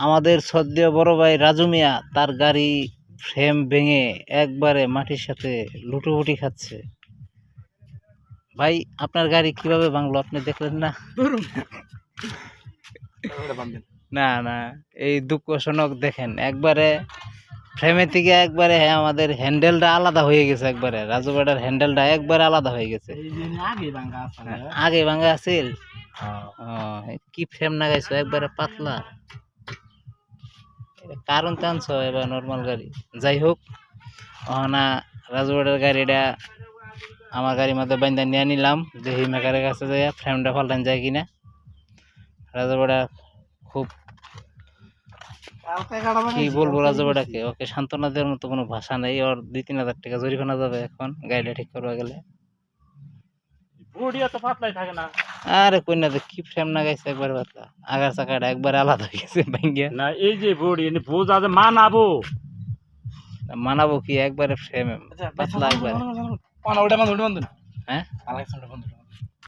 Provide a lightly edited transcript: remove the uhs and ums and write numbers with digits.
আমাদের সদ্য বড় ভাই রাজু মিয়া তার গাড়ি ফ্রেম ভেঙে একবারে মাটির সাথে লুটোপুটি খাচ্ছে। ভাই আপনার গাড়ি কিভাবে ভাঙলো আপনি দেখলেন না? না না, এই দুঃখজনক দেখেন একবারে ফ্রেমের থেকে একবারে আমাদের হ্যান্ডেলটা আলাদা হয়ে গেছে, একবারে রাজু বেটার হ্যান্ডেলটা একবারে আলাদা হয়ে গেছে। আগে ভাঙা আছিল। কি ফ্রেম লাগাইছো একবারে পাতলা, কারণ টানছো এবার নর্মাল গাড়ি। যাই হোক, না রাজু বেটার গাড়িটা আমার গাড়ির মধ্যে বাইন্দা নিয়ে নিলাম, দেখি মেকারের কাছে যাই ফ্রেমটা পাল্টান যায় কিনা। রাজু বেটা খুব কি বলবো, রাজু বেটাকে ওকে সান্ত্বনা দেওয়ার মতো কোনো ভাষা নেই। ওর 2-3 হাজার টাকা জরিমানা যাবে এখন গাড়িটা ঠিক করবা গেলে। আরে কই না, কি ফ্রেম না গাইছে একবার পাতলা, আগার চাকাটা একবার আলাদা হয়ে গেছে ভাঙ্গিয়া। না এই যে বডি বোঝা যে মানাবো মানাবো কি, একবারে ফ্রেম পাতলা একবারে। ওটা বন্ধ, হ্যাঁ